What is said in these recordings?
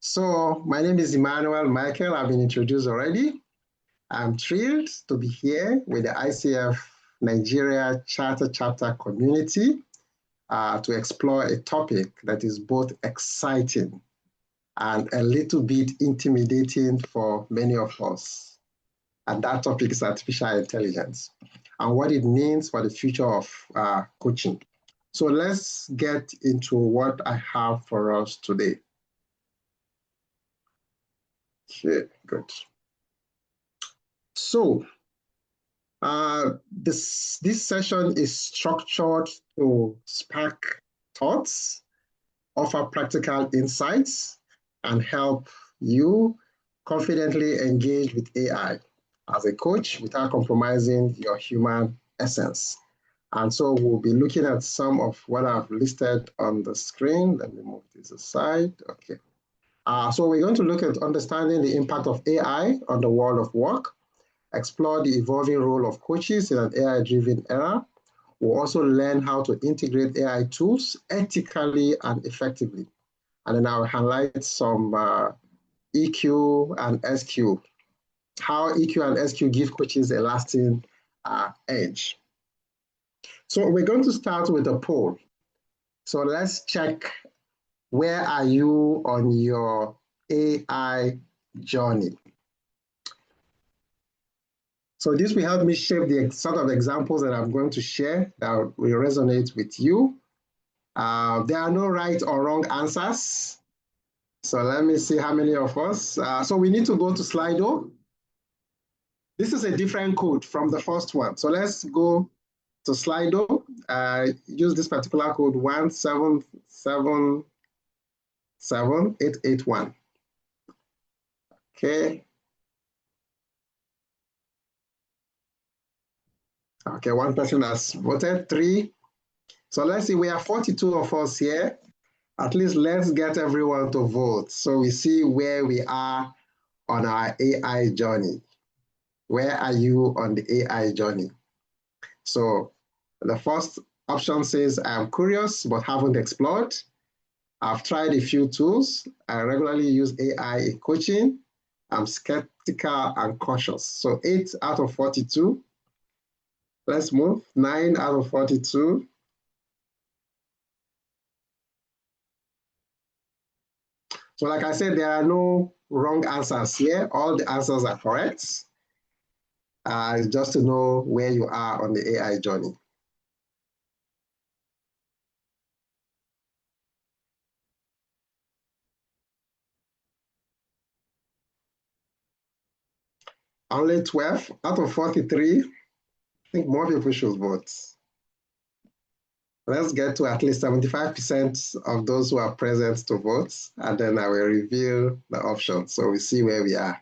So my name is Emmanuel Michael. I've been introduced already. I'm thrilled to be here with the ICF Nigeria Charter Chapter community to explore a topic that is both exciting and a little bit intimidating for many of us. And that topic is artificial intelligence and what it means for the future of coaching. So let's get into what I have for us today. Okay, good. So this session is structured to spark thoughts, offer practical insights, and help you confidently engage with AI as a coach without compromising your human essence. And so we'll be looking at some of what I've listed on the screen. Let me move this aside. Okay. So we're going to look at understanding the impact of AI on the world of work, explore the evolving role of coaches in an AI-driven era. We'll also learn how to integrate AI tools ethically and effectively. And then I'll highlight some EQ and SQ, how EQ and SQ give coaches a lasting edge. So we're going to start with a poll. So let's check, where are you on your AI journey? So this will help me shape the sort of examples that I'm going to share that will resonate with you. There are no right or wrong answers. So let me see how many of us. So we need to go to Slido. This is a different code from the first one. So let's go to Slido. Use this particular code 1777881. Okay. Okay, one person has voted, 3. So let's see, we have 42 of us here. At least let's get everyone to vote so we see where we are on our AI journey. Where are you on the AI journey? So the first option says, I'm curious but haven't explored. I've tried a few tools. I regularly use AI in coaching. I'm skeptical and cautious. So 8 out of 42. Let's move. 9 out of 42. So like I said, there are no wrong answers here. All the answers are correct. Just to know where you are on the AI journey. Only 12 out of 43. I think more people should vote. Let's get to at least 75% of those who are present to vote, and then I will reveal the options so we see where we are.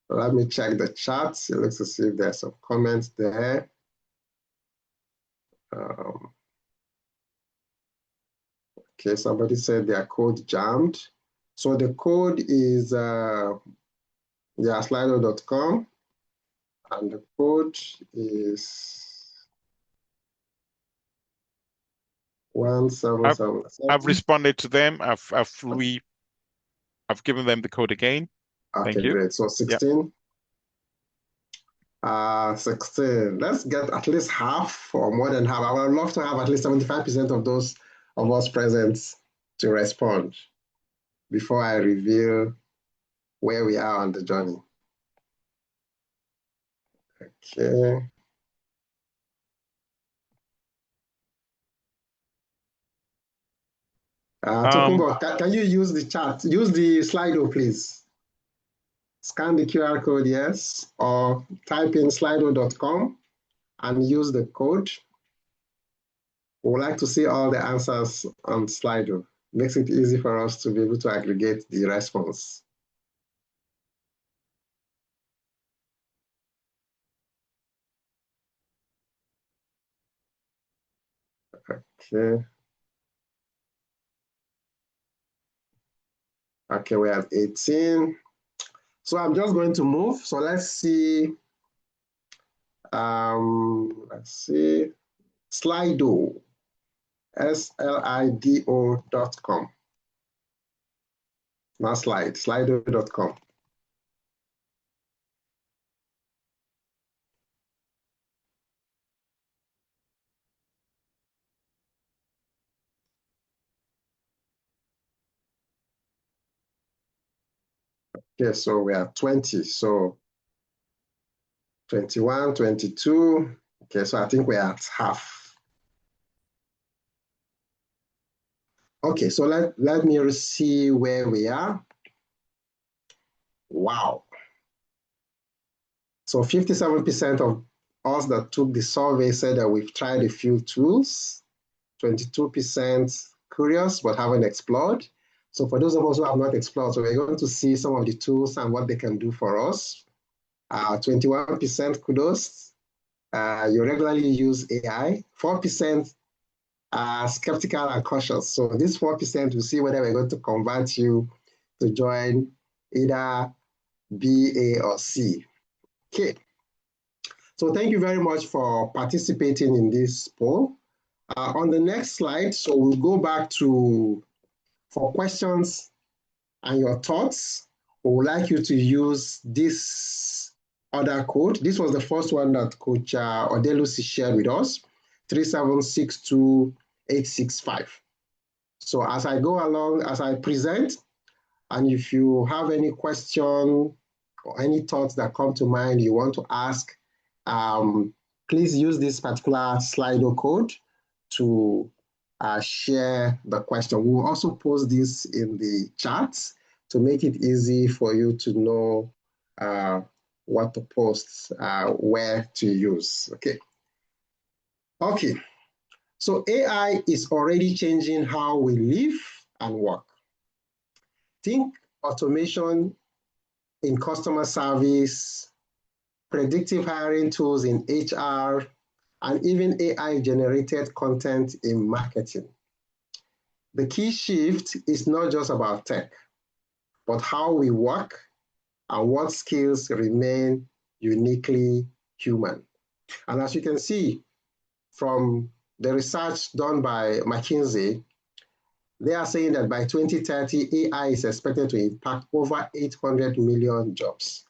Let me check the chat. It looks to see if there's some comments there. Okay, somebody said their code jammed. So the code is slido.com, and the code is 1777. I've responded to them. I've given them the code again. Okay, Thank you. great. So 16. Yep. 16. Let's get at least half or more than half. I would love to have at least 75% of those of us present to respond before I reveal where we are on the journey. Okay. Tokunbo, can you use the chat? Use the Slido, please. Scan the QR code, yes, or type in slido.com and use the code. We would like to see all the answers on Slido. Makes it easy for us to be able to aggregate the response. Okay. Okay, we're at 18. So I'm just going to move. So let's see. Slido, slido.com. Now slide, slido.com. Okay, so we are 20. So 21, 22. Okay, so I think we're at half. Okay, so let me see where we are. Wow. So 57% of us that took the survey said that we've tried a few tools, 22% curious but haven't explored. So for those of us who have not explored, so we're going to see some of the tools and what they can do for us. 21% kudos. You regularly use AI. 4% are skeptical and cautious. So this 4% will see whether we're going to convert you to join either B, A, or C. Okay. So thank you very much for participating in this poll. On the next slide, so we'll go back to for questions and your thoughts. We would like you to use this other code. This was the first one that Coach Odelusi shared with us, 3762865. So as I go along, as I present, and if you have any question or any thoughts that come to mind you want to ask, please use this particular Slido code to share the question. We will also post this in the chat to make it easy for you to know what to post, where to use. Okay. Okay. So AI is already changing how we live and work. Think automation in customer service, predictive hiring tools in HR, and even AI-generated content in marketing. The key shift is not just about tech, but how we work and what skills remain uniquely human. And as you can see from the research done by McKinsey, they are saying that by 2030, AI is expected to impact over 800 million jobs.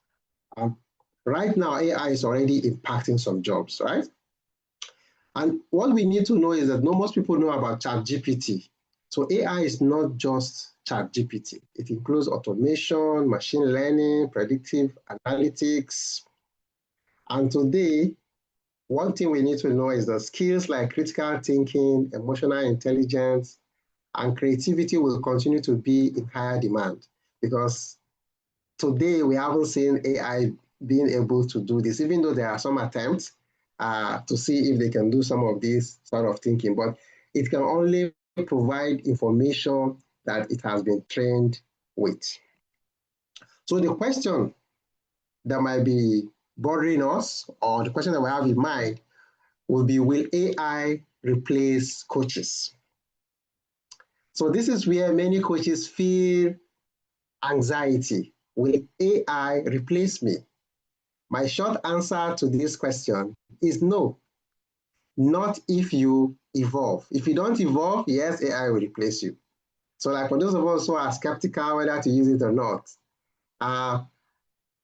Right now, AI is already impacting some jobs, right? And what we need to know is that not most people know about ChatGPT. So AI is not just ChatGPT. It includes automation, machine learning, predictive analytics. And today, one thing we need to know is that skills like critical thinking, emotional intelligence, and creativity will continue to be in higher demand because today we haven't seen AI being able to do this, even though there are some attempts to see if they can do some of this sort of thinking, but it can only provide information that it has been trained with. So the question that might be bothering us, or the question that we have in mind, will be, will AI replace coaches? So this is where many coaches feel anxiety. Will AI replace me? My short answer to this question is no. Not if you evolve. If you don't evolve, yes, AI will replace you. So like for those of us who are skeptical whether to use it or not,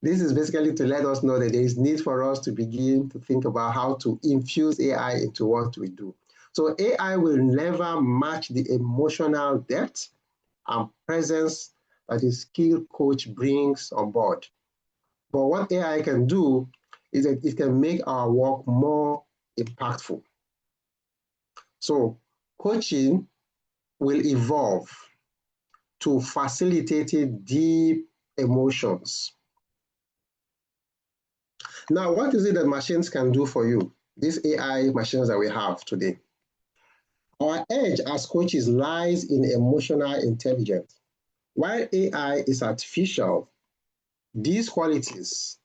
this is basically to let us know that there is need for us to begin to think about how to infuse AI into what we do. So AI will never match the emotional depth and presence that a skilled coach brings on board. But what AI can do is that it can make our work more impactful. So coaching will evolve to facilitate deep emotions. Now, what is it that machines can do for you? These AI machines that we have today. Our edge as coaches lies in emotional intelligence. While AI is artificial, these qualities,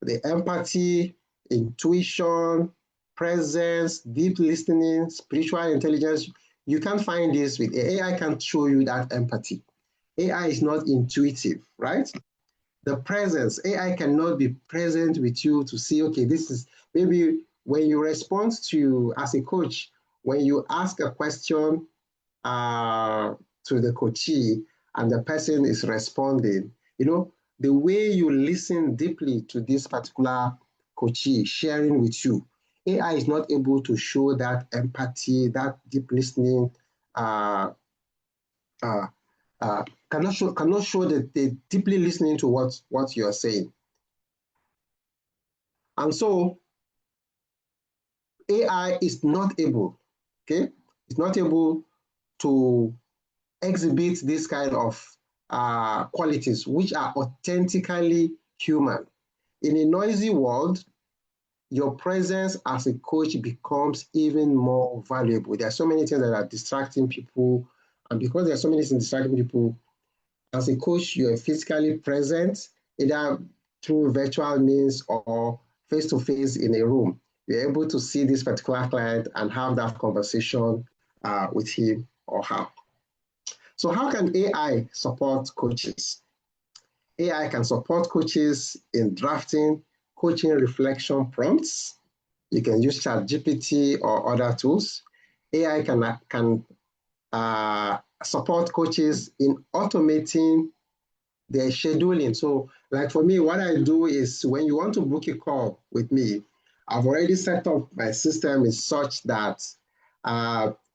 the empathy, intuition, presence, deep listening, spiritual intelligence, you can't find this with AI. Can't show you that empathy. AI is not intuitive, right? The presence, AI cannot be present with you to see, okay, this is maybe when you respond to, as a coach, when you ask a question to the coachee and the person is responding, the way you listen deeply to this particular coachee sharing with you, AI is not able to show that empathy, that deep listening, uh, uh, cannot show that they deeply listening to what you're saying. And so AI is not able, okay, it's not able to exhibit this kind of qualities which are authentically human. In a noisy world, your presence as a coach becomes even more valuable. There are so many things that are distracting people, and because there are so many things distracting people, as a coach, you are physically present, either through virtual means or face-to-face in a room. You're able to see this particular client and have that conversation with him or her. So how can AI support coaches? AI can support coaches in drafting coaching reflection prompts. You can use ChatGPT or other tools. AI can support coaches in automating their scheduling. So like for me, what I do is when you want to book a call with me, I've already set up my system is such that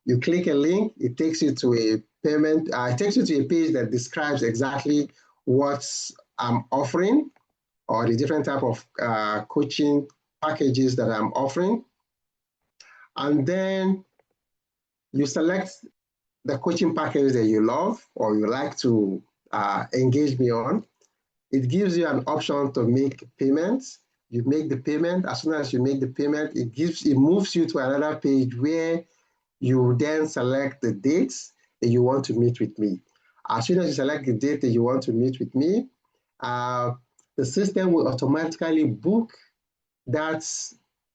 you click a link, it takes you to a payment, it takes you to a page that describes exactly what I'm offering or the different type of coaching packages that I'm offering. And then you select the coaching package that you love or you like to engage me on. It gives you an option to make payments. You make the payment. As soon as you make the payment, it moves you to another page where you then select the dates that you want to meet with me. As soon as you select the date that you want to meet with me, the system will automatically book that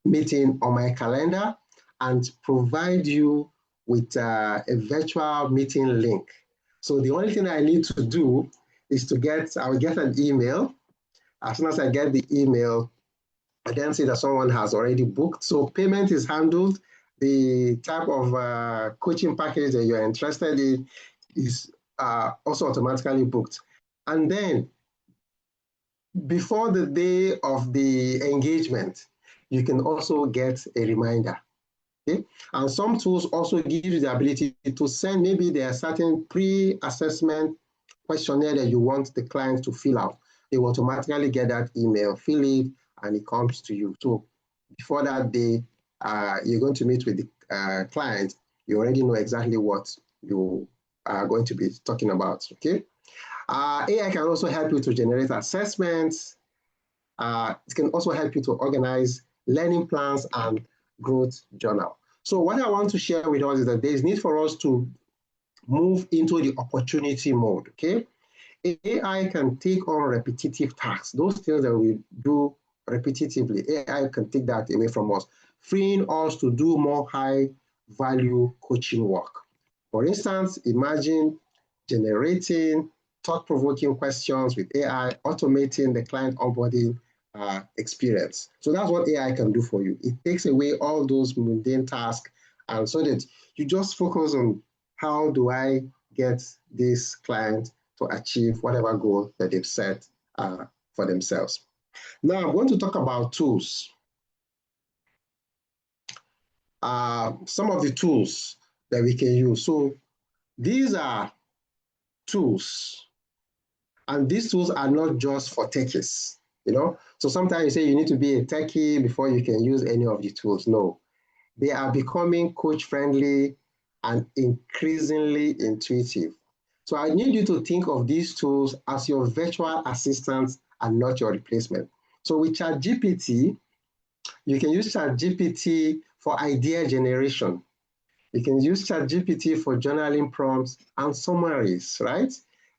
meeting on my calendar and provide you with a virtual meeting link. So the only thing I need to do is I will get an email. As soon as I get the email, I then see that someone has already booked. So payment is handled. The type of coaching package that you're interested in is also automatically booked. And then before the day of the engagement, you can also get a reminder. Okay? And some tools also give you the ability to send, maybe there are certain pre-assessment questionnaire that you want the client to fill out. They will automatically get that email, fill it, and it comes to you. So before that day, you're going to meet with the client, you already know exactly what you are going to be talking about, okay? AI can also help you to generate assessments. It can also help you to organize learning plans and growth journal. So what I want to share with us is that there is need for us to move into the opportunity mode, okay? AI can take on repetitive tasks, those things that we do repetitively. AI can take that away from us, freeing us to do more high value coaching work. For instance, imagine generating thought-provoking questions with AI, automating the client onboarding experience. So that's what AI can do for you. It takes away all those mundane tasks, and so that you just focus on how do I get this client to achieve whatever goal that they've set for themselves. Now I'm going to talk about tools. Some of the tools that we can use. So these are tools, and these tools are not just for techies, So sometimes you say you need to be a techie before you can use any of the tools. No, they are becoming coach friendly and increasingly intuitive. So I need you to think of these tools as your virtual assistants and not your replacement. So with ChatGPT, you can use ChatGPT for idea generation. You can use ChatGPT for journaling prompts and summaries, right?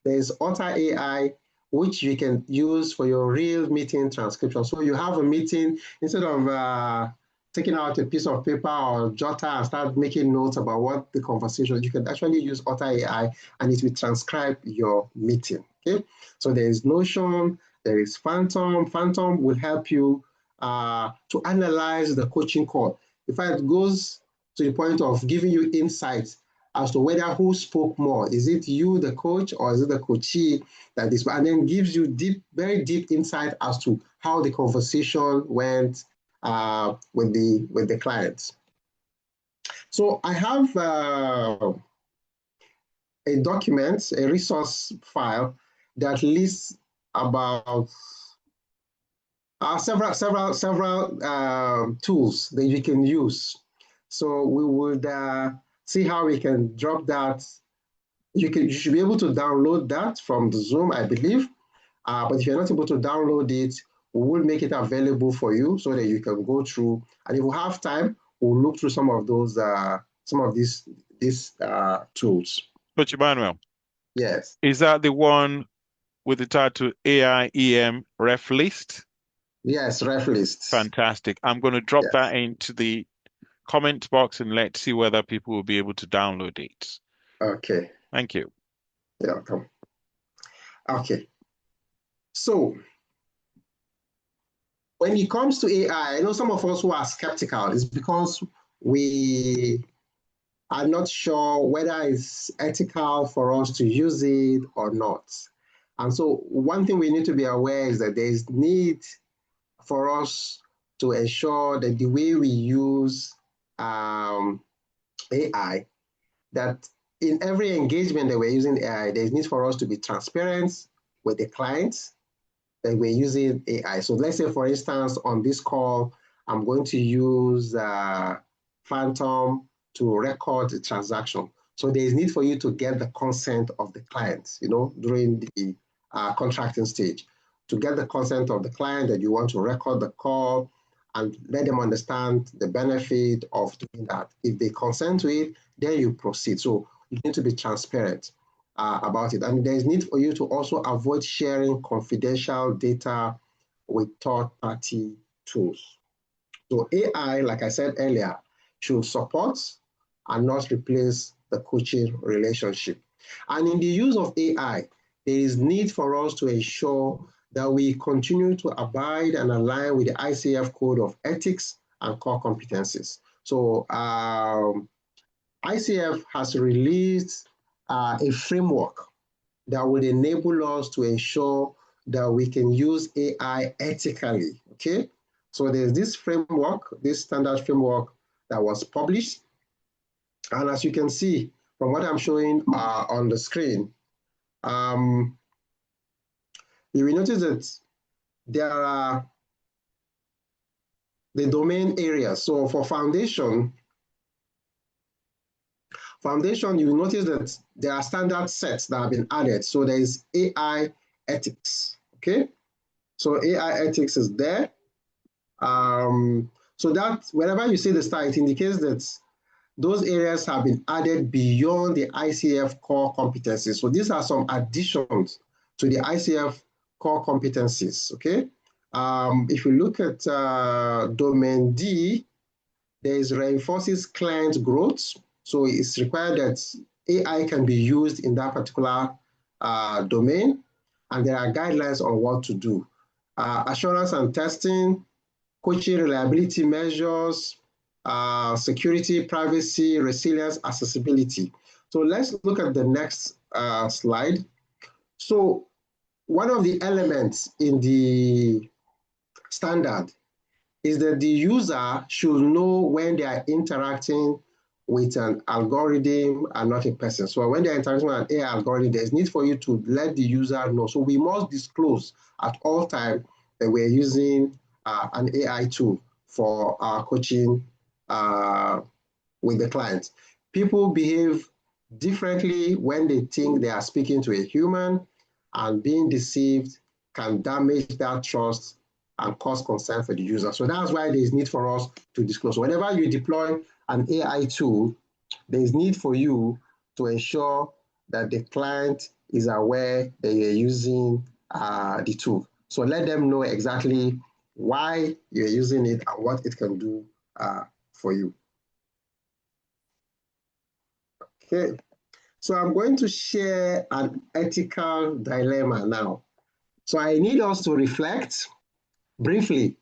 There's Otter AI, which you can use for your real meeting transcription. So you have a meeting, instead of taking out a piece of paper or jotter and start making notes about what the conversation, you can actually use Otter AI and it will transcribe your meeting, okay? So there is Notion, there is Phantom. Phantom will help you to analyze the coaching call. In fact, it goes to the point of giving you insights as to whether who spoke more. Is it you, the coach, or is it the coachee that is, and then gives you very deep insight as to how the conversation went with the client. So I have a document, a resource file that lists about several tools that you can use. So we would see how we can drop that. You should be able to download that from the Zoom, I believe. But if you're not able to download it, we will make it available for you so that you can go through. And if we have time, we'll look through some of those, some of these tools. Coach Emmanuel, Yes. is that the one with the title AIEM ref list? Yes, ref lists. Fantastic. I'm going to drop Yes. that into the comment box and let's see whether people will be able to download it. Okay. Thank you. You're welcome. Okay. So when it comes to AI, I know some of us who are skeptical is because we are not sure whether it's ethical for us to use it or not. And so one thing we need to be aware is that there is need for us to ensure that the way we use AI, that in every engagement that we're using AI, there's need for us to be transparent with the clients that we're using AI. So let's say, for instance, on this call, I'm going to use Phantom to record the transaction. So there is need for you to get the consent of the client, during the contracting stage, to get the consent of the client that you want to record the call and let them understand the benefit of doing that. If they consent to it, then you proceed. So you need to be transparent about it. And there's need for you to also avoid sharing confidential data with third-party tools. So AI, like I said earlier, should support and not replace the coaching relationship. And in the use of AI, there is need for us to ensure that we continue to abide and align with the ICF Code of Ethics and Core Competencies. So ICF has released a framework that would enable us to ensure that we can use AI ethically, okay? So there's this framework, this standard framework that was published. And as you can see from what I'm showing on the screen, you will notice that there are the domain areas. So for foundation, you will notice that there are standard sets that have been added. So there is AI ethics, okay? So AI ethics is there. So that whenever you see the star, it indicates that those areas have been added beyond the ICF core competencies. So these are some additions to the ICF core competencies, okay? If you look at domain D, there is reinforces client growth. So it's required that AI can be used in that particular domain, and there are guidelines on what to do. Assurance and testing, coaching reliability measures, security, privacy, resilience, accessibility. So let's look at the next slide. So one of the elements in the standard is that the user should know when they are interacting with an algorithm and not a person. So when they're interacting with an AI algorithm, there's need for you to let the user know. So we must disclose at all times that we're using an AI tool for our coaching with the client. People behave differently when they think they are speaking to a human, and being deceived can damage that trust and cause concern for the user. So that's why there's need for us to disclose. So whenever you deploy an AI tool, there's need for you to ensure that the client is aware that you're using the tool. So let them know exactly why you're using it and what it can do for you. Okay, so I'm going to share an ethical dilemma now. So I need us to reflect briefly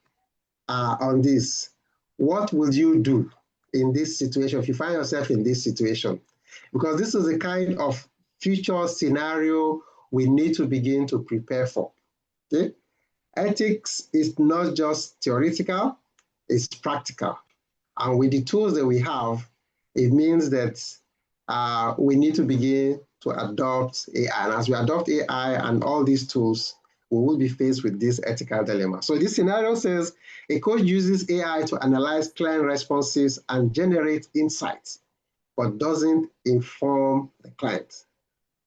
on this. What would you do in this situation if you find yourself in this situation? because this is the kind of future scenario we need to begin to prepare for. Okay? Ethics is not just theoretical, it's practical. And with the tools that we have, it means that we need to begin to adopt AI. And as we adopt AI and all these tools, we will be faced with this ethical dilemma. So this scenario says a coach uses AI to analyze client responses and generate insights, but doesn't inform the client.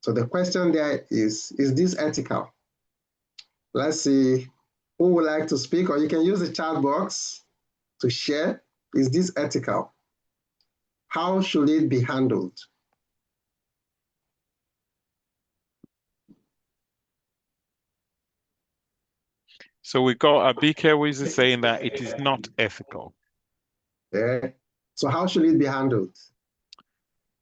So the question there is this ethical? Let's see who would like to speak, or you can use the chat box to share. Is this ethical? How should it be handled? So we got Abike who is saying that it is not ethical. Yeah. So how should it be handled?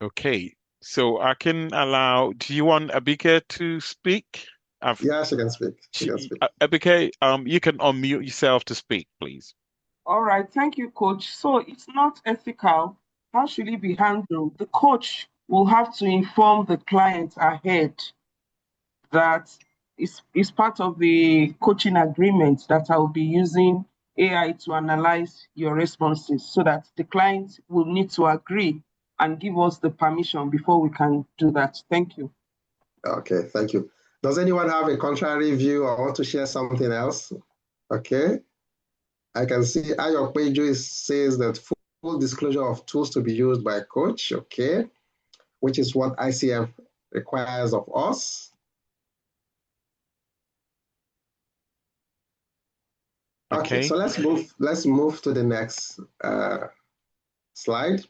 Okay. So I can allow, do you want Abike to speak? Yeah, she can speak. She can speak. Abike, you can unmute yourself to speak, please. All right, thank you, coach. So it's not ethical. How should it be handled? The coach will have to inform the client ahead that is part of the coaching agreement that I will be using AI to analyze your responses so that the client will need to agree and give us the permission before we can do that. Thank you. Okay, thank you. Does anyone have a contrary view or want to share something else? Okay. I can see Ayo Peju says that full disclosure of tools to be used by a coach, okay, which is what ICF requires of us. Okay, so let's move to the next slide.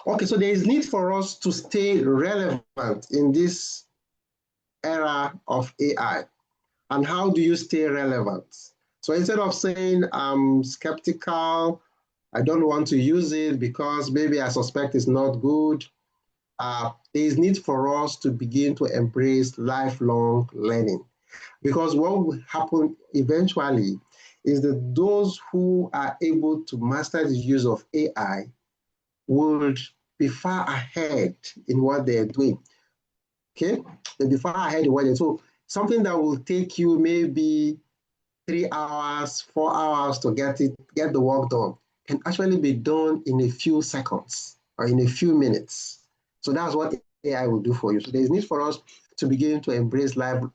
Okay, so there is need for us to stay relevant in this era of AI. And how do you stay relevant? So instead of saying I'm skeptical, I don't want to use it because maybe I suspect it's not good, there is need for us to begin to embrace lifelong learning. Because what will happen eventually is that those who are able to master the use of AI would be far ahead in what they're doing. Okay? They'll be far ahead in what they're doing. So something that will take you maybe 3 hours, 4 hours to get the work done can actually be done in a few seconds or in a few minutes. So that's what AI will do for you. So there's need for us to begin to embrace lifelong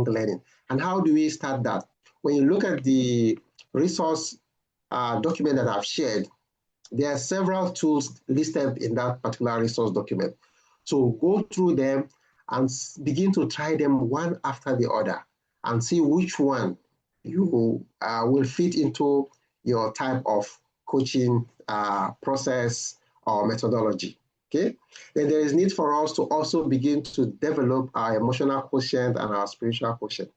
learning. And how do we start that? When you look at the resource document that I've shared, there are several tools listed in that particular resource document. So go through them and begin to try them one after the other and see which one you will fit into your type of coaching process or methodology. Okay. Then there is need for us to also begin to develop our emotional quotient and our spiritual quotient.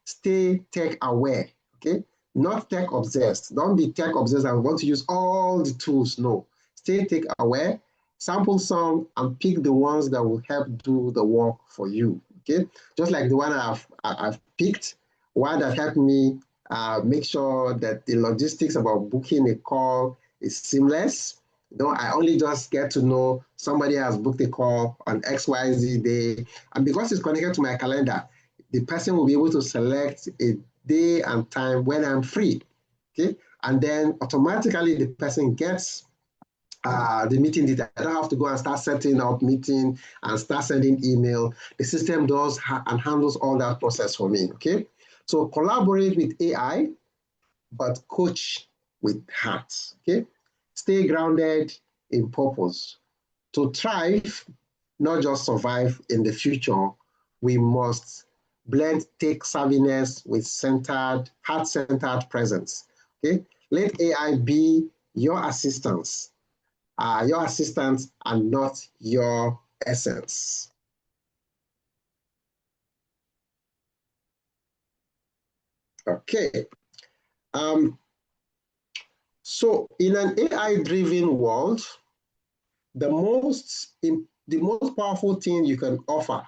Stay tech aware. Okay. Not tech obsessed. Don't be tech obsessed and want to use all the tools. No. Stay tech aware, sample some, and pick the ones that will help do the work for you. Okay. Just like the one I've picked, one that helped me make sure that the logistics about booking a call is seamless. I only just get to know somebody has booked a call on XYZ day. And because it's connected to my calendar, the person will be able to select a day and time when I'm free. Okay. And then automatically the person gets the meeting data. I don't have to go and start setting up meeting and start sending email. The system does and handles all that process for me. Okay. So collaborate with AI, but coach with heart. Okay. Stay grounded in purpose. To thrive, not just survive in the future, we must blend tech savviness with heart-centered presence. Okay. Let AI be your assistance and not your essence. Okay. So in an AI-driven world, the most powerful thing you can offer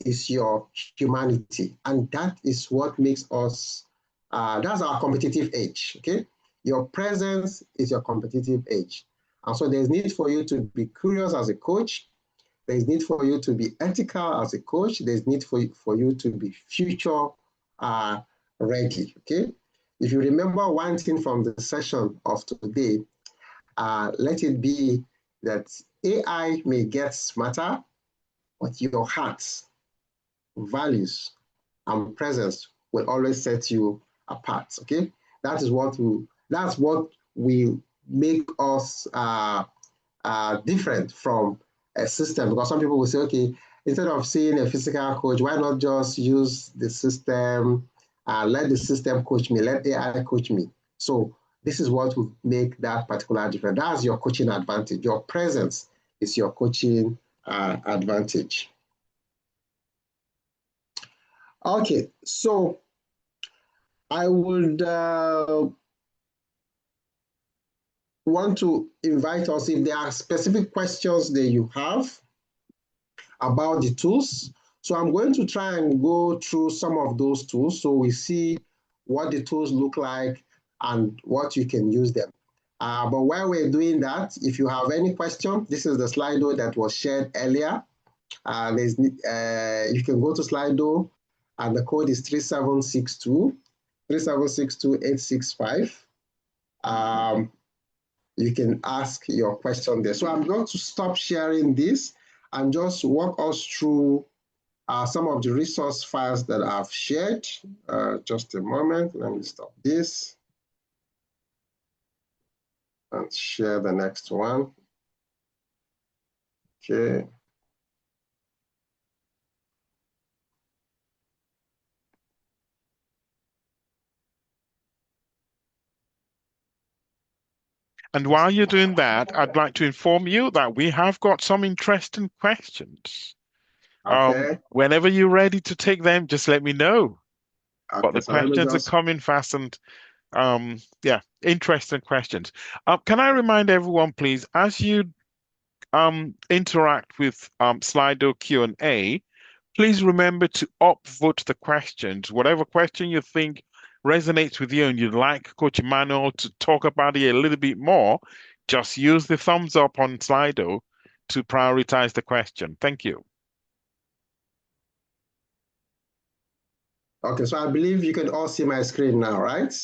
is your humanity. And that is what makes us, that's our competitive edge, okay? Your presence is your competitive edge. And so there's need for you to be curious as a coach. There's need for you to be ethical as a coach. There's need for you to be future ready, okay? If you remember one thing from the session of today, let it be that AI may get smarter, but your heart, values, and presence will always set you apart, okay? That's what will make us different from a system, because some people will say, okay, instead of seeing a physical coach, why not just use the system, let the system coach me, let AI coach me. So this is what will make that particular difference. That's your coaching advantage. Your presence is your coaching advantage. Okay, so I would want to invite us, if there are specific questions that you have about the tools. So I'm going to try and go through some of those tools so we see what the tools look like and what you can use them. But while we're doing that, if you have any question, this is the Slido that was shared earlier. You can go to Slido and the code is 3762, 3762865. You can ask your question there. So I'm going to stop sharing this and just walk us through some of the resource files that I've shared. Just a moment, let me stop this and share the next one. Okay. And while you're doing that, I'd like to inform you that we have got some interesting questions. Okay. Whenever you're ready to take them, just let me know. Okay, But the so let me questions are just... coming fast and yeah, interesting questions. Can I remind everyone, please, as you interact with Slido Q&A, please remember to upvote the questions. Whatever question you think resonates with you and you'd like Coach Emmanuel to talk about it a little bit more, just use the thumbs up on Slido to prioritize the question. Thank you. Okay, so I believe you can all see my screen now, right?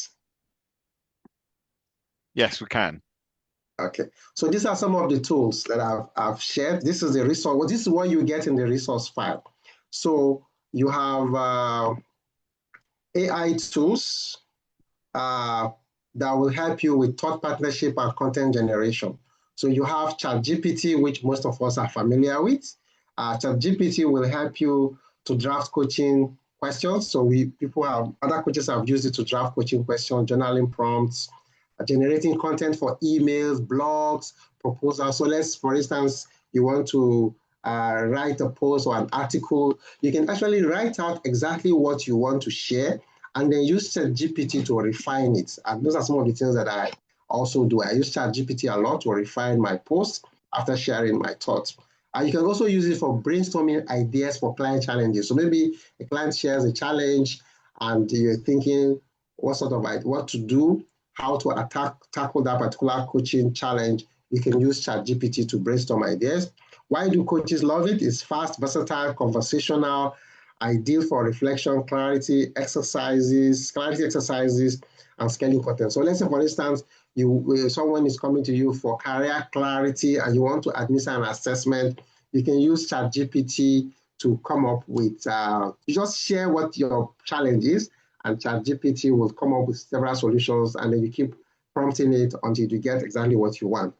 Yes, we can. Okay, so these are some of the tools that I've shared. This is the resource. Well, this is what you get in the resource file. So you have AI tools that will help you with thought partnership and content generation. So you have ChatGPT, which most of us are familiar with. ChatGPT will help you to draft coaching questions. So other coaches have used it to draft coaching questions, journaling prompts, generating content for emails, blogs, proposals. So let's, for instance, you want to write a post or an article, you can actually write out exactly what you want to share and then use ChatGPT to refine it. And those are some of the things that I also do. I use ChatGPT a lot to refine my posts after sharing my thoughts. You can also use it for brainstorming ideas for client challenges. So maybe a client shares a challenge and you're thinking what to do, how to tackle that particular coaching challenge. You can use ChatGPT to brainstorm ideas. Why do coaches love it? It's fast, versatile, conversational, ideal for reflection, clarity exercises, and scaling content. So let's say, for instance, someone is coming to you for career clarity and you want to administer an assessment, you can use ChatGPT to come up with, you just share what your challenge is, and ChatGPT will come up with several solutions, and then you keep prompting it until you get exactly what you want.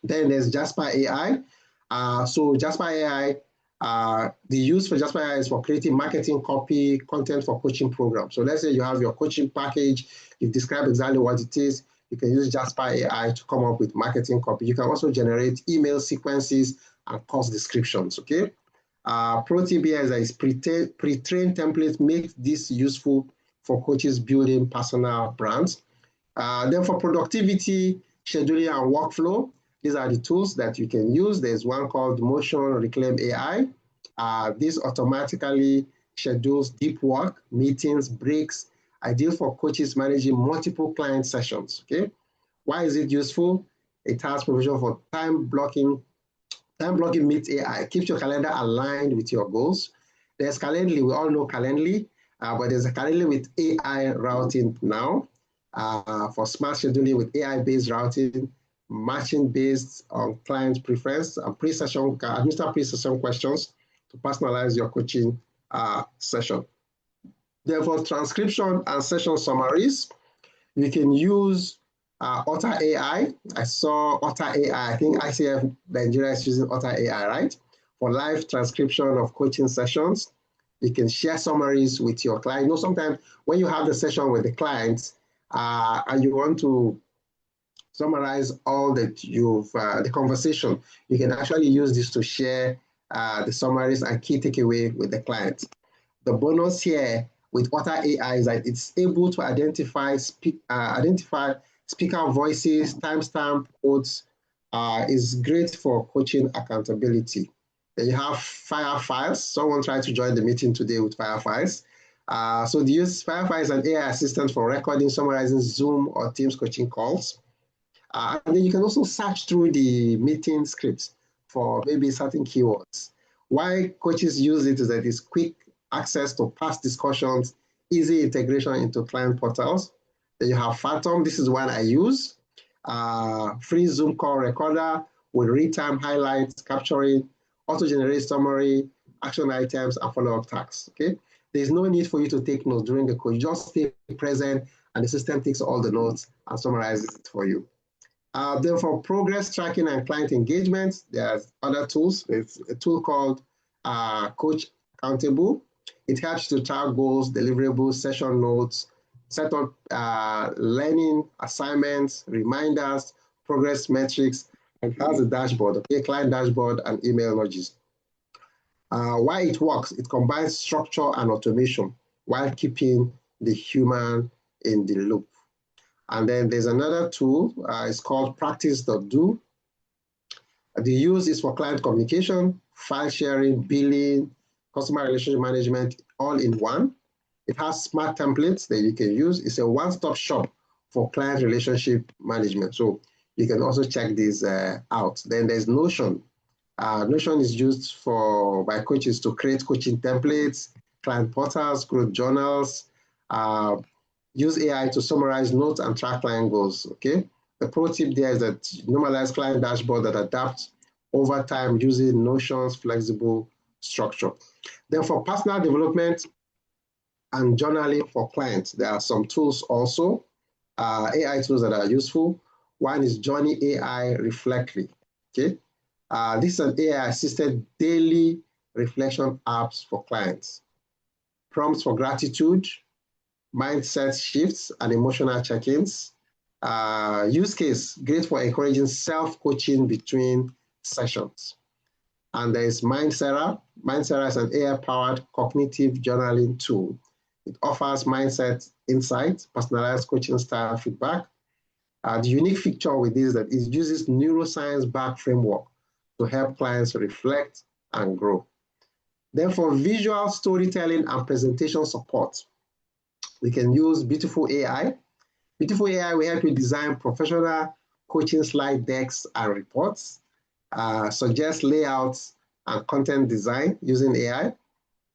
Then there's Jasper AI. So Jasper AI, the use for Jasper AI is for creating marketing copy, content for coaching programs. So let's say you have your coaching package, you've described exactly what it is, you can use Jasper AI to come up with marketing copy. You can also generate email sequences and course descriptions, okay? ProTBS is pre-trained templates, make this useful for coaches building personal brands. Then for productivity, scheduling, and workflow, these are the tools that you can use. There's one called Motion Reclaim AI. This automatically schedules deep work, meetings, breaks, ideal for coaches managing multiple client sessions, okay? Why is it useful? It has provision for time blocking. Time blocking meets AI, keeps your calendar aligned with your goals. There's Calendly, we all know Calendly, but there's a Calendly with AI routing now for smart scheduling with AI-based routing, matching based on client preference, and pre-session, administer pre-session questions to personalize your coaching session. Therefore, transcription and session summaries, you can use Otter AI. I saw Otter AI. I think ICF Nigeria is using Otter AI, right? For live transcription of coaching sessions. You can share summaries with your client. You know, sometimes when you have the session with the client and you want to summarize all that the conversation, you can actually use this to share the summaries and key takeaway with the client. The bonus here with Otter AI is that it's able to identify speaker voices, timestamp quotes, is great for coaching accountability. Then you have Fire Files. Someone tried to join the meeting today with Fire Files. So they use Fire Files and AI assistant for recording, summarizing Zoom or Teams coaching calls. And then you can also search through the meeting scripts for maybe certain keywords. Why coaches use it is that it's quick access to past discussions, easy integration into client portals. Then you have Phantom. This is one I use. Free Zoom call recorder with real-time highlights, capturing, auto-generate summary, action items, and follow-up tasks. Okay. There's no need for you to take notes during the call. You just stay present, and the system takes all the notes and summarizes it for you. Then for progress tracking and client engagement, there's other tools. There's a tool called Coach Accountable. It helps to track goals, deliverables, session notes, set up learning assignments, reminders, progress metrics, and has a dashboard, okay, client dashboard and email nudges. Why it works, it combines structure and automation while keeping the human in the loop. And then there's another tool, it's called practice.do. The use is for client communication, file sharing, billing, customer relationship management, all in one. It has smart templates that you can use. It's a one-stop shop for client relationship management. So you can also check this out. Then there's Notion. Notion is used by coaches to create coaching templates, client portals, growth journals, use AI to summarize notes and track client goals, okay? The pro tip there is that normalize client dashboard that adapts over time using Notion's flexible structure. Then for personal development and journaling for clients, there are some tools also, AI tools that are useful. One is Journey AI Reflectly, okay? This is an AI-assisted daily reflection apps for clients. Prompts for gratitude, mindset shifts, and emotional check-ins. Use case, great for encouraging self-coaching between sessions. And there is Mindsetter. Mindsetter is an AI-powered cognitive journaling tool. It offers mindset insights, personalized coaching style feedback. The unique feature with this is that it uses neuroscience-backed framework to help clients reflect and grow. Then for visual storytelling and presentation support, we can use Beautiful AI. Beautiful AI will help you design professional coaching slide decks and reports, suggest layouts and content design using AI.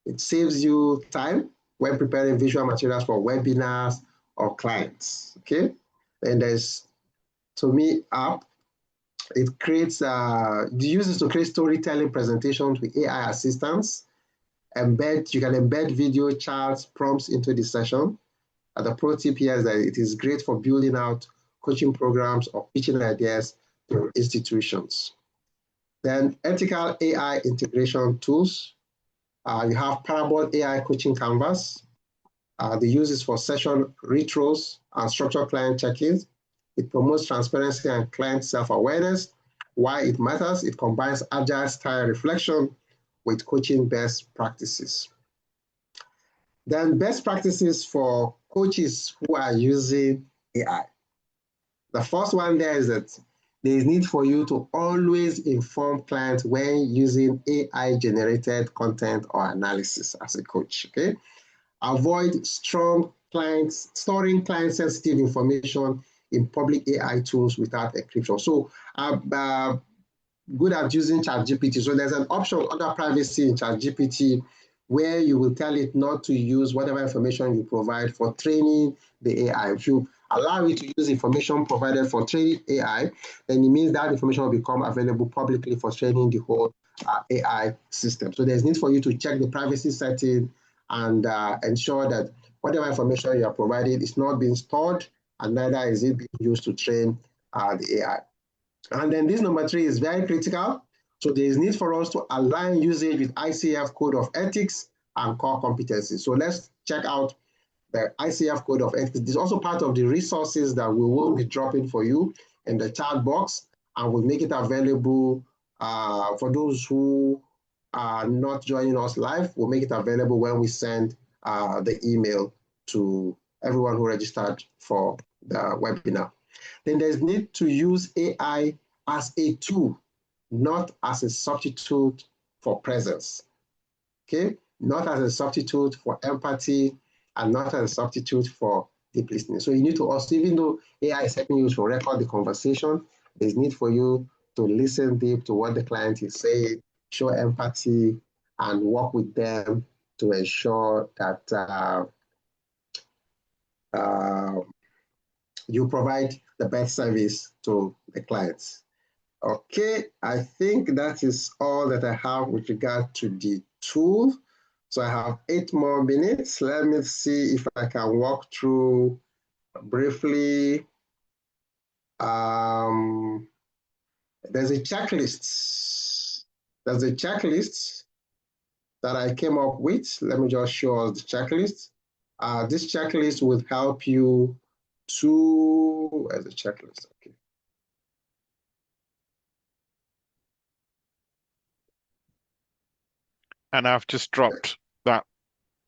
It saves you time when preparing visual materials for webinars or clients, okay? Then there's ToMe app. It creates, uses to create storytelling presentations with AI assistance. You can embed video, charts, prompts into the session. The pro tip here is that it is great for building out coaching programs or pitching ideas to institutions. Then ethical AI integration tools. You have Parabol AI Coaching Canvas. The use is for session retros and structured client check-ins. It promotes transparency and client self-awareness. Why it matters, it combines agile style reflection with coaching best practices. Then best practices for coaches who are using AI. The first one there is that there is need for you to always inform clients when using AI-generated content or analysis as a coach, okay? Avoid storing client-sensitive information in public AI tools without encryption. So good at using ChatGPT. So there's an option under privacy in ChatGPT where you will tell it not to use whatever information you provide for training the AI. If you allow it to use information provided for training AI, then it means that information will become available publicly for training the whole AI system. So there's need for you to check the privacy setting and ensure that whatever information you are providing is not being stored and neither is it being used to train the AI. And then this number 3 is very critical. So there is need for us to align usage with ICF Code of Ethics and core competencies. So let's check out the ICF Code of Ethics. This is also part of the resources that we will be dropping for you in the chat box, and we'll make it available for those who are not joining us live. We'll make it available when we send the email to everyone who registered for the webinar. Then there's need to use AI as a tool, not as a substitute for presence. Okay, not as a substitute for empathy and not as a substitute for deep listening. So you need to also, even though AI is helping you to record the conversation, there's need for you to listen deep to what the client is saying, show empathy, and work with them to ensure that you provide the best service to the clients. Okay, I think that is all that I have with regard to the tool. So I have 8 more minutes. Let me see if I can walk through briefly. There's a checklist. There's a checklist that I came up with. Let me just show us the checklist. This checklist will help you to, as a checklist, okay. And I've just dropped that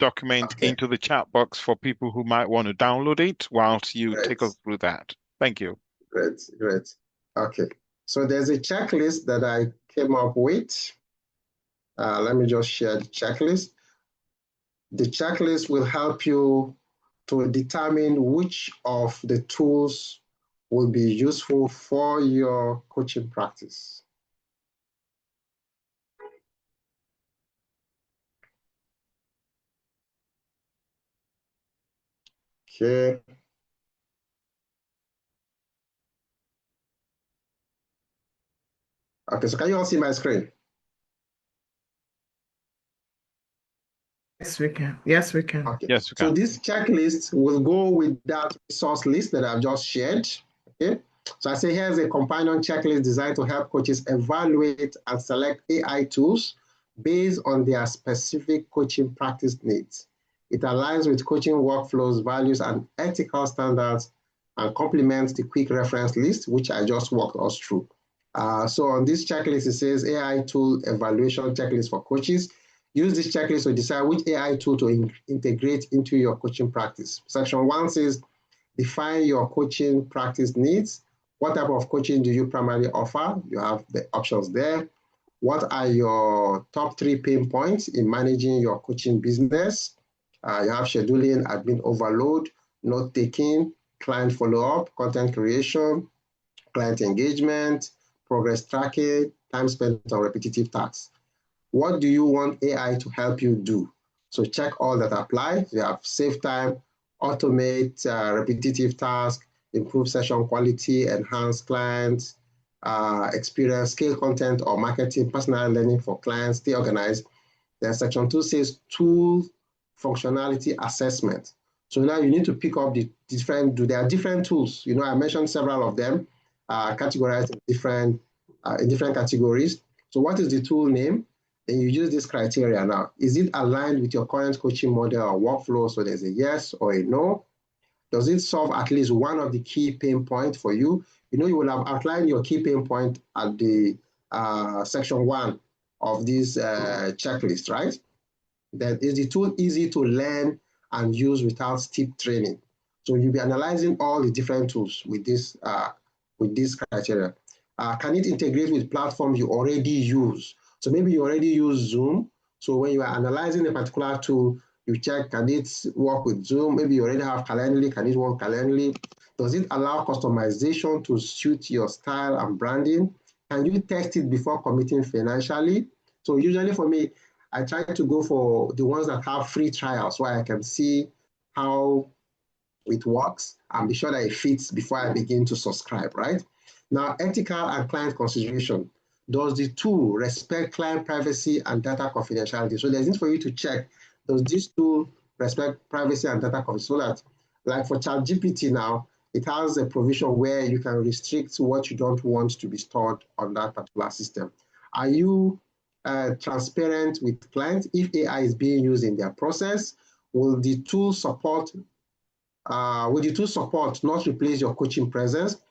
document into the chat box for people who might want to download it whilst you take us through that. Thank you. Great, great. Okay, so there's a checklist that I came up with. Let me just share the checklist. The checklist will help you to determine which of the tools will be useful for your coaching practice. Okay. Okay, so can you all see my screen? Yes, we can. Yes, we can. Okay. Yes, we can. So this checklist will go with that resource list that I've just shared. Okay. So I say here's a companion checklist designed to help coaches evaluate and select AI tools based on their specific coaching practice needs. It aligns with coaching workflows, values, and ethical standards and complements the quick reference list, which I just walked us through. So on this checklist, it says AI tool evaluation checklist for coaches. Use this checklist to decide which AI tool to integrate into your coaching practice. Section 1 says, define your coaching practice needs. What type of coaching do you primarily offer? You have the options there. What are your top 3 pain points in managing your coaching business? You have scheduling, admin overload, note-taking, client follow-up, content creation, client engagement, progress tracking, time spent on repetitive tasks. What do you want AI to help you do? So check all that apply. You have save time, automate repetitive tasks, improve session quality, enhance clients, experience, scale content or marketing, personal learning for clients, stay organized. Then section 2 says tool functionality assessment. So now you need to pick up the different, there are different tools. You know, I mentioned several of them, categorized in different categories. So what is the tool name? Then you use this criteria now. Is it aligned with your current coaching model or workflow? So there's a yes or a no. Does it solve at least one of the key pain points for you? You know, you will have outlined your key pain point at the section 1 of this checklist, right? Then is the tool easy to learn and use without steep training? So you'll be analyzing all the different tools with this criteria. Can it integrate with platforms you already use? So maybe you already use Zoom. So when you are analyzing a particular tool, you check, can it work with Zoom? Maybe you already have Calendly, can it work Calendly? Does it allow customization to suit your style and branding? Can you test it before committing financially? So usually for me, I try to go for the ones that have free trials where I can see how it works and be sure that it fits before I begin to subscribe, right? Now, ethical and client consideration. Does the tool respect client privacy and data confidentiality? So there's need for you to check, does this tool respect privacy and data confidentiality? So that, like for ChatGPT now, it has a provision where you can restrict what you don't want to be stored on that particular system. Are you transparent with clients if AI is being used in their process? Will the tool support not replace your coaching presence?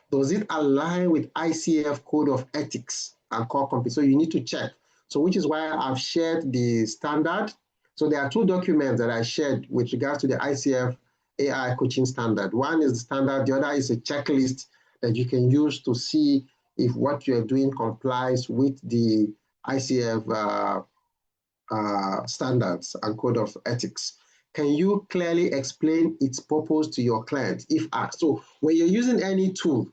Does it align with ICF code of ethics and core competence? So you need to check. So which is why I've shared the standard. So there are two documents that I shared with regards to the ICF AI coaching standard. One is the standard, the other is a checklist that you can use to see if what you're doing complies with the ICF standards and code of ethics. Can you clearly explain its purpose to your client if asked? So when you're using any tool,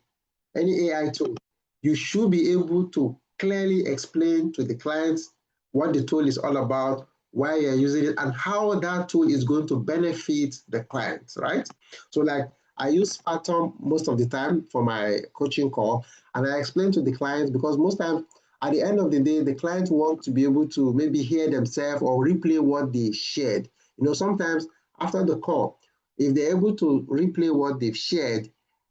any AI tool, you should be able to clearly explain to the clients what the tool is all about, why you're using it, and how that tool is going to benefit the client, right? So like I use Phantom most of the time for my coaching call, and I explain to the clients because most times at the end of the day, the client wants to be able to maybe hear themselves or replay what they shared. Sometimes after the call, if they're able to replay what they've shared,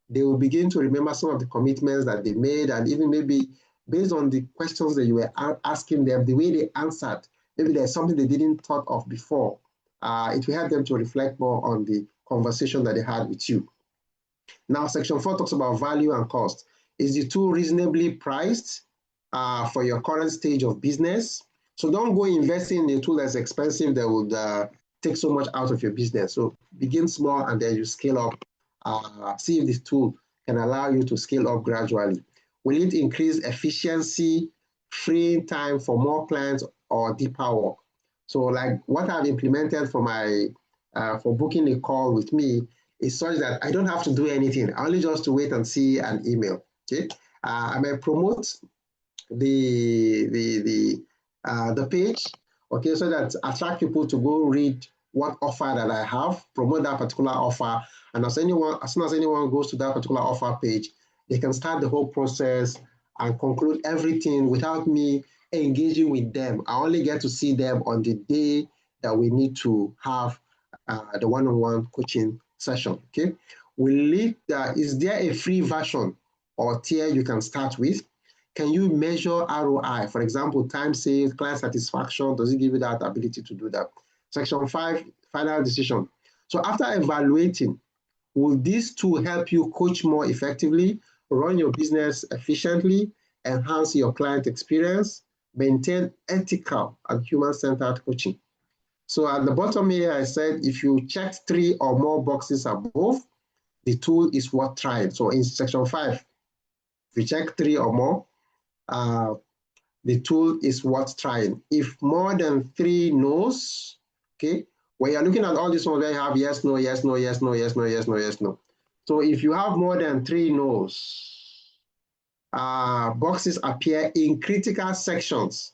they will begin to remember some of the commitments that they made, and even maybe based on the questions that you were asking them, the way they answered, maybe there's something they didn't thought of before. It will help them to reflect more on the conversation that they had with you. Now, section 4 talks about value and cost. Is the tool reasonably priced for your current stage of business? So don't go investing in a tool that's expensive that would take so much out of your business. So begin small and then you scale up. See if this tool can allow you to scale up gradually. Will it increase efficiency, freeing time for more clients or deeper work? So like what I've implemented for my for booking a call with me is such that I don't have to do anything. I only just to wait and see an email. Okay, I may promote the page, okay, so that attract people to go read what offer that I have, promote that particular offer, and as soon as anyone goes to that particular offer page, they can start the whole process and conclude everything without me engaging with them. I only get to see them on the day that we need to have the one-on-one coaching session. Okay, is there a free version or tier you can start with? Can you measure ROI? For example, time saved, client satisfaction, does it give you that ability to do that? Section 5, final decision. So after evaluating, will this tool help you coach more effectively, run your business efficiently, enhance your client experience, maintain ethical and human-centered coaching? So at the bottom here, I said, if you check 3 or more boxes above, the tool is worth trying. So in section 5, if you check 3 or more, the tool is worth trying. If more than 3 no's, okay, when you're looking at all these ones, where you have yes, no, yes, no, yes, no, yes, no, yes, no, yes, no. So if you have more than 3 no's, boxes appear in critical sections,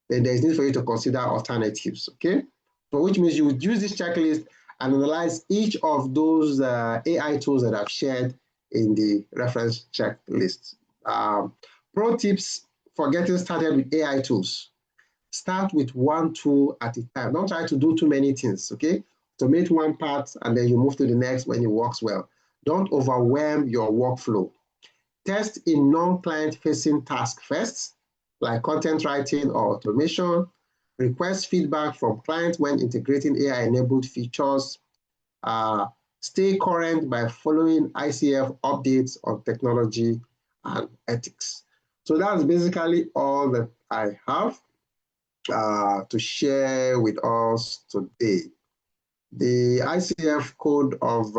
then there's need for you to consider alternatives, okay? So which means you would use this checklist and analyze each of those AI tools that I've shared in the reference checklist. Pro tips for getting started with AI tools. Start with one tool at a time. Don't try to do too many things, okay? Automate one part and then you move to the next when it works well. Don't overwhelm your workflow. Test in non-client facing tasks first, like content writing or automation. Request feedback from clients when integrating AI-enabled features. Stay current by following ICF updates on technology and ethics. So that's basically all that I have to share with us today. The ICF code of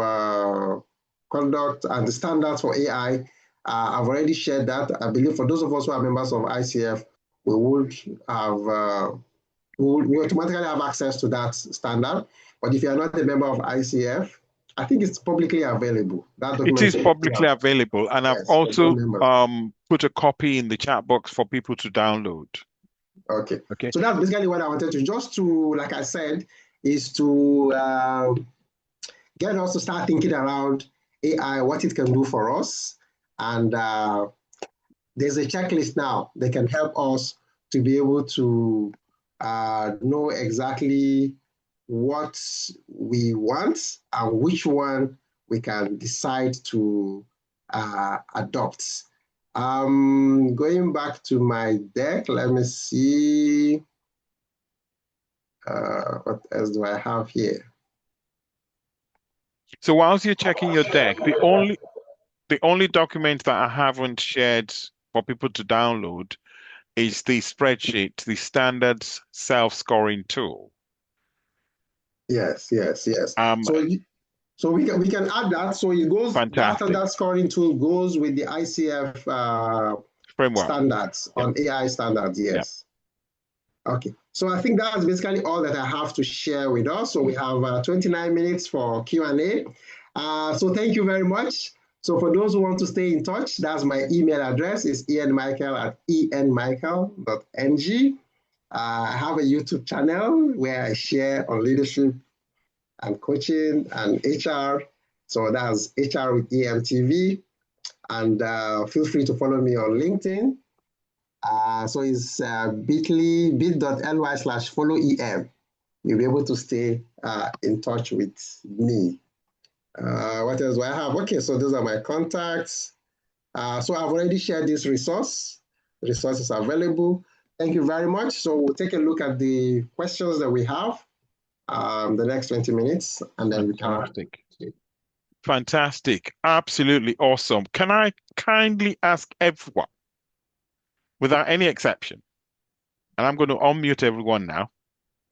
conduct and the standards for AI, I've already shared that. I believe for those of us who are members of ICF, we would have we automatically have access to that standard. But if you are not a member of ICF, I think it's publicly available. That It document is is publicly publicly available. available, and I've Yes, for board also members. put a copy in the chat box for people to download. Okay. Okay. So that's basically what I wanted to just to, like I said, is to get us to start thinking around AI, what it can do for us. And there's a checklist now that can help us to be able to know exactly what we want and which one we can decide to adopt. Going back to my deck, let me see. What else do I have here? So whilst you're checking your deck, the only document that I haven't shared for people to download is the spreadsheet, the standard self-scoring tool. Yes, yes, yes. Um, So we can add that. So it goes, that Fantastic. standard scoring tool goes with the ICF Framework. standards Yeah. on AI standards, yes. Okay, so I think that's basically all that I have to share with us. So we have 29 minutes for Q&A. So thank you very much. So for those who want to stay in touch, that's my email address is ianmichael@enmichael.ng. I have a YouTube channel where I share on leadership and coaching and HR. So that's HR with EMTV. And feel free to follow me on LinkedIn. So it's bit.ly/follow-em. You'll be able to stay in touch with me. What else do I have? Okay, so those are my contacts. So I've already shared this resource. The resource is available. Thank you very much. So we'll take a look at the questions that we have the next 20 minutes, and then we can. Fantastic. Absolutely awesome. Can I kindly ask everyone, without any exception, and I'm going to unmute everyone now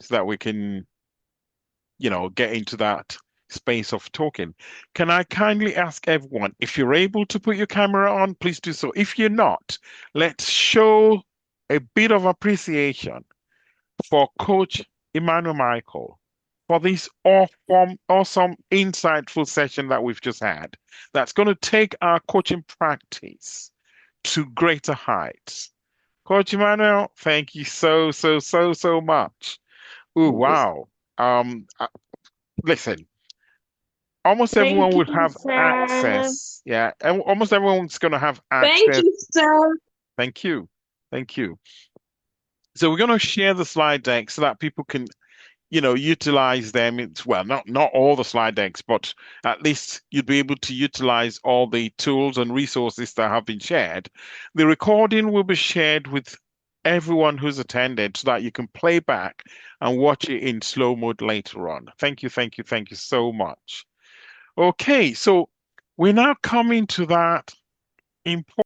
so that we can, get into that space of talking. Can I kindly ask everyone, if you're able to put your camera on, please do so. If you're not, let's show a bit of appreciation for Coach Emmanuel Michael for this awesome, insightful session that we've just had. That's going to take our coaching practice to greater heights. Coach Emmanuel, thank you so, so, so, so much. Oh, wow. Listen, almost everyone Thank would you, have sir. access. Yeah, almost everyone's going to have Thank access. you, sir. Thank you. Thank you. So we're going to share the slide deck so that people can, utilize them. It's well, not all the slide decks, but at least you'd be able to utilize all the tools and resources that have been shared. The recording will be shared with everyone who's attended so that you can play back and watch it in slow mode later on. Thank you, thank you, thank you so much. Okay, so we're now coming to that important